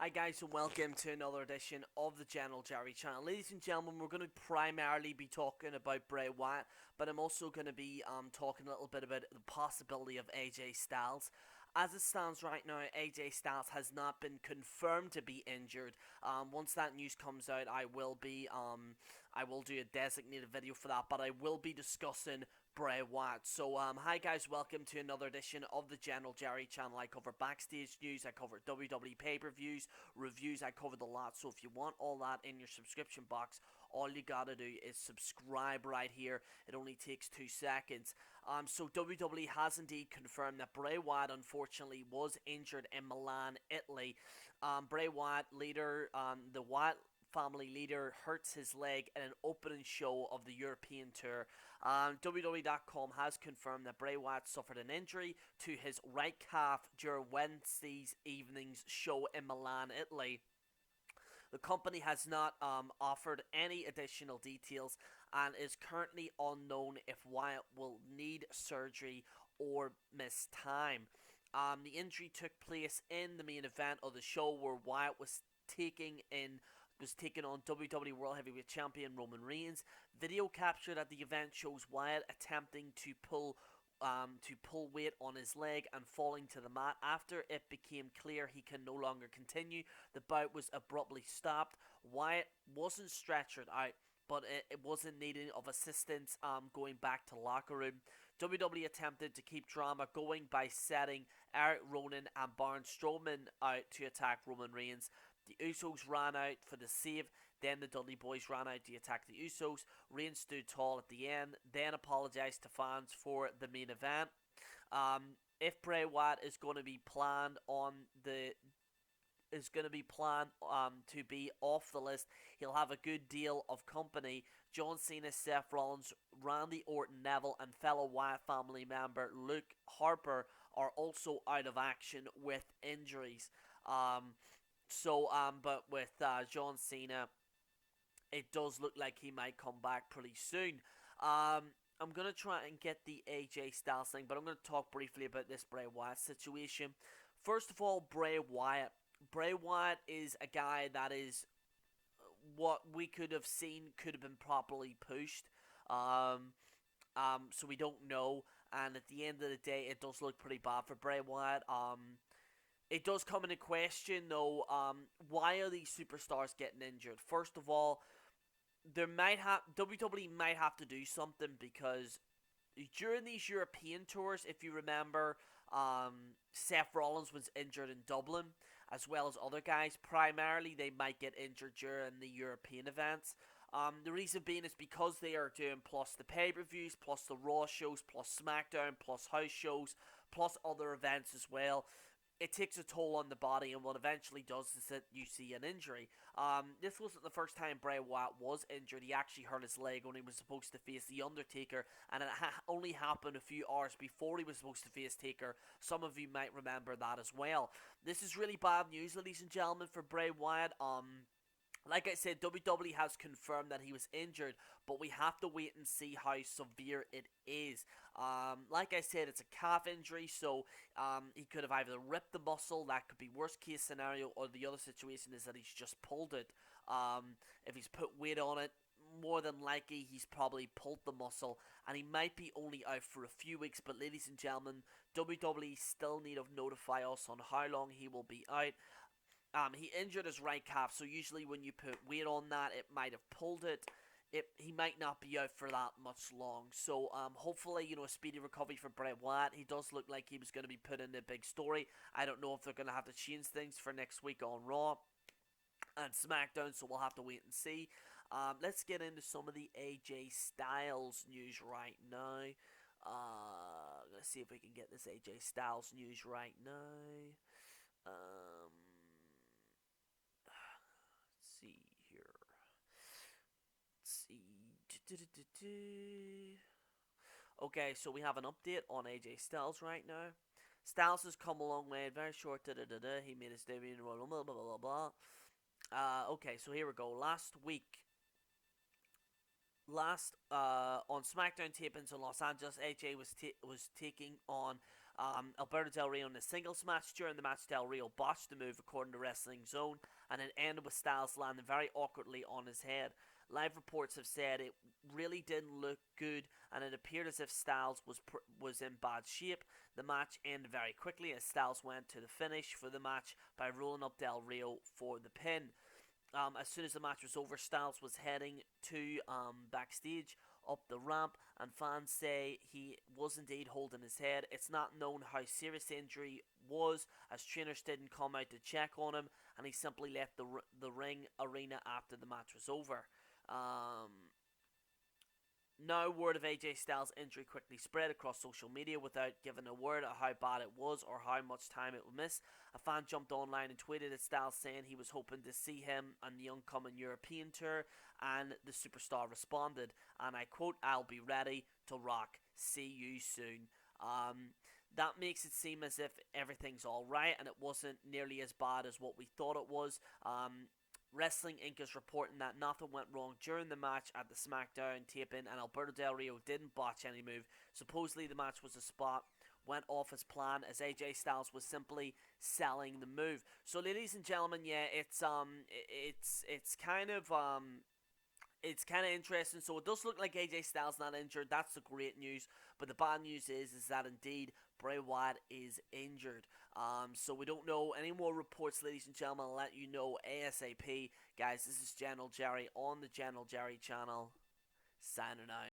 Hi guys and welcome to another edition of the General Jerry channel. Ladies and gentlemen, we're going to primarily be talking about Bray Wyatt, but I'm also going to be talking a little bit about the possibility of AJ Styles. As it stands right now, AJ Styles has not been confirmed to be injured. Once that news comes out, I will do a designated video for that, but I will be discussing Bray Wyatt. So, hi guys, welcome to another edition of the General Jerry channel. I cover backstage news, I cover WWE pay-per-views, reviews, I cover the lot. So if you want all that in your subscription box, all you gotta do is subscribe right here. It only takes 2 seconds. So WWE has indeed confirmed that Bray Wyatt unfortunately was injured in Milan, Italy. Bray Wyatt later, the Wyatt family leader hurts his leg in an opening show of the European tour. WWE.com has confirmed that Bray Wyatt suffered an injury to his right calf during Wednesday's evening's show in Milan, Italy. The company has not offered any additional details and is currently unknown if Wyatt will need surgery or miss time. The injury took place in the main event of the show where Wyatt was taking on WWE World Heavyweight Champion Roman Reigns. Video captured at the event shows Wyatt attempting to pull weight on his leg and falling to the mat. After it became clear he can no longer continue, the bout was abruptly stopped. Wyatt wasn't stretchered out, but it was in need of assistance going back to locker room. WWE attempted to keep drama going by setting Eric Rowan and Braun Strowman out to attack Roman Reigns. The Usos ran out for the save, then the Dudley Boys ran out to attack the Usos. Reigns stood tall at the end, then apologized to fans for the main event. If Bray Wyatt is going to be planned to be off the list, he'll have a good deal of company. John Cena, Seth Rollins, Randy Orton, Neville, and fellow Wyatt family member Luke Harper are also out of action with injuries. But with John Cena, it does look like he might come back pretty soon. I'm going to try and get the AJ Styles thing, but I'm going to talk briefly about this Bray Wyatt situation. First of all, Bray Wyatt. Bray Wyatt is a guy that is what we could have seen could have been properly pushed. So we don't know. And at the end of the day, it does look pretty bad for Bray Wyatt. It does come into question, though, why are these superstars getting injured? First of all, WWE might have to do something because during these European tours, if you remember, Seth Rollins was injured in Dublin, as well as other guys. Primarily, they might get injured during the European events. The reason being is because they are doing plus the pay-per-views, plus the Raw shows, plus SmackDown, plus house shows, plus other events as well. It takes a toll on the body, and what eventually does is that you see an injury. This wasn't the first time Bray Wyatt was injured. He actually hurt his leg when he was supposed to face The Undertaker, and it only happened a few hours before he was supposed to face Taker. Some of you might remember that as well. This is really bad news, ladies and gentlemen, for Bray Wyatt. Like I said, WWE has confirmed that he was injured, but we have to wait and see how severe it is. Like I said, it's a calf injury, so he could have either ripped the muscle, that could be worst case scenario, or the other situation is that he's just pulled it. If he's put weight on it, more than likely he's probably pulled the muscle, and he might be only out for a few weeks. But ladies and gentlemen, WWE still need to notify us on how long he will be out. He injured his right calf, so usually when you put weight on that, it might have pulled it. He might not be out for that much long. So hopefully, a speedy recovery for Bray Wyatt. He does look like he was going to be put in a big story. I don't know if they're going to have to change things for next week on Raw and SmackDown, so we'll have to wait and see. Let's get into some of the AJ Styles news right now. Let's see if we can get this AJ Styles news right now. Let's see here. Let's see. Okay, so we have an update on AJ Styles right now. Styles has come a long way. Very short. He made his debut in blah blah blah blah blah. Okay, so here we go. Last on SmackDown tapings in Los Angeles, AJ was taking on Alberto Del Rio in a singles match. During the match, Del Rio botched the move according to Wrestling Zone, and it ended with Styles landing very awkwardly on his head. Live reports have said it really didn't look good, and it appeared as if Styles was in bad shape. The match ended very quickly as Styles went to the finish for the match by rolling up Del Rio for the pin. As soon as the match was over, Styles was heading to backstage up the ramp, and fans say he was indeed holding his head. It's not known how serious the injury was, as trainers didn't come out to check on him, and he simply left the ring arena after the match was over. Now, word of AJ Styles' injury quickly spread across social media without giving a word of how bad it was or how much time it would miss. A fan jumped online and tweeted at Styles saying he was hoping to see him on the upcoming European tour, and the superstar responded, and I quote, "I'll be ready to rock. See you soon." That makes it seem as if everything's alright and it wasn't nearly as bad as what we thought it was. Wrestling Inc. is reporting that nothing went wrong during the match at the SmackDown taping, and Alberto Del Rio didn't botch any move. Supposedly the match was a spot, went off as planned, as AJ Styles was simply selling the move. So, ladies and gentlemen, yeah, it's kind of interesting. So it does look like AJ Styles not injured. That's the great news. But the bad news is that indeed Bray Wyatt is injured. So we don't know any more reports, ladies and gentlemen. I'll let you know ASAP. Guys, this is General Jerry on the General Jerry channel. Signing out.